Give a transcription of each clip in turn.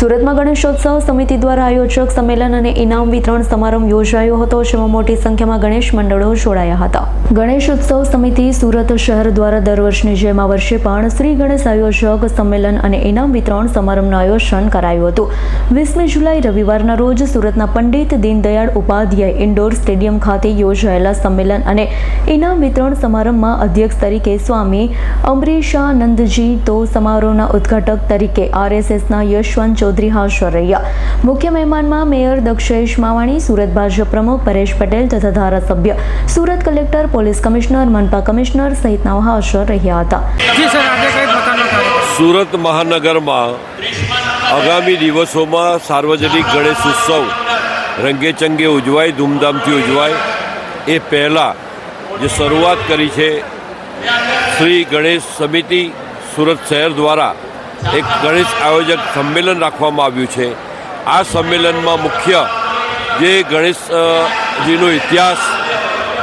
સુરતમાં ગણેશોત્સવ સમિતિ દ્વારા આયોજક સંમેલન અને ઇનામ વિતરણ સમારંભ યોજાયો હતો, જેમાં મોટી સંખ્યામાં ગણેશ મંડળો જોડાયા હતા. ગણેશોત્સવ સમિતિ સુરત શહેર દ્વારા દર વર્ષની જેમ આ વર્ષે પણ શ્રી ગણેશ આયોજક સંમેલન અને ઇનામ વિતરણ સમારંભનું આયોજન કરાયું હતું. 20મી જુલાઈ રવિવારના રોજ સુરતના પંડિત દીનદયાળ ઉપાધ્યાય ઇન્ડોર સ્ટેડિયમ ખાતે યોજાયેલા સંમેલન અને ઇનામ વિતરણ સમારંભમાં અધ્યક્ષ તરીકે સ્વામી અમરીશાનંદજી તો સમારોહના ઉદ્ઘાટક તરીકે RSSના યશવંત ચૌધરી હાજર રહ્યા. મુખ્ય મહેમાનમાં મેયર દક્ષેશ માવાણી, સુરત ભાજપ પ્રમુખ પરેશ પટેલ તથા ધારાસભ્ય, સુરત કલેક્ટર, પોલીસ કમિશનર, મનપા કમિશનર સહિતનાઓ હાજર રહ્યા હતા. સુરત મહાનગરમાં આગામી દિવસોમાં સાર્વજનિક ગણેશ ઉત્સવ રંગેચંગે ઉજવાય, ધૂમધામથી ઉજવાય એ પહેલાં જે શરૂઆત કરી છે શ્રી ગણેશ સમિતિ સુરત શહેર દ્વારા એક ગણેશ આયોજક સંમેલન રાખવામાં આવ્યું છે. આ સંમેલનમાં મુખ્ય જે ગણેશજીનો ઇતિહાસ,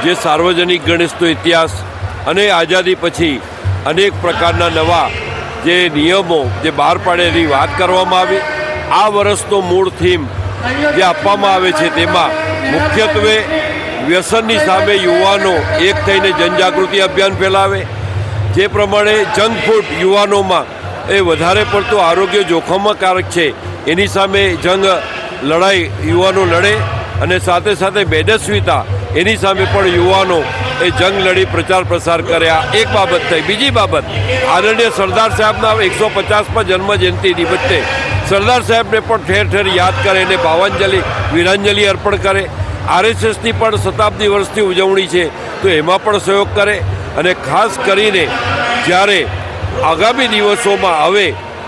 જે સાર્વજનિક ગણેશનો ઇતિહાસ અને આઝાદી પછી અનેક પ્રકારના નવા જે નિયમો જે બહાર પાડેલી વાત કરવામાં આવી. આ વર્ષનો મૂળ થીમ જે આપવામાં આવે છે તેમાં મુખ્યત્વે વ્યસનની સામે યુવાનો એક થઈને જનજાગૃતિ અભિયાન ફેલાવે. જે પ્રમાણે જંક ફૂડ યુવાનોમાં એ વધારે પડતું આરોગ્ય જોખમકારક છે, એની સામે લડાઈ યુવાનો લડે અને સાથે સાથે મેદસ્વીતા એની સામે પણ યુવાનો એ જંગ લડી પ્રચાર પ્રસાર કર્યા. એક બાબત થઈ. બીજી બાબત, આદરણીય સરદાર સાહેબના 150મા જન્મ જયંતિ નિમિત્તે સરદાર સાહેબને પણ ઠેર ઠેર યાદ કરે અને ભાવાંજલિ વીરાંજલિ અર્પણ કરે. RSSની પણ શતાબ્દી વર્ષની ઉજવણી છે તો એમાં પણ સહયોગ કરે. અને ખાસ કરીને જ્યારે આગામી દિવસોમાં હવે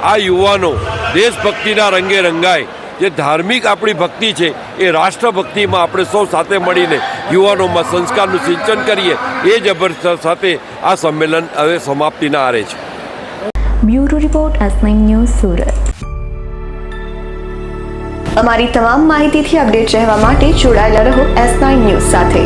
આ યુવાનો દેશભક્તિના રંગે રંગાય, જે ધાર્મિક આપણી ભક્તિ છે એ રાષ્ટ્રભક્તિમાં આપણે સૌ સાથે મળીને યુવાનોમાં સંસ્કારનું સિંચન કરીએ, એ જબરદસ્ત સાથે આ સંમેલન હવે સમાપ્તિના આરે છે. Bureau report S9 news Surat. અમારી તમામ માહિતીથી અપડેટ રહેવા માટે જોડાયેલા રહો S9 ન્યૂઝ સાથે.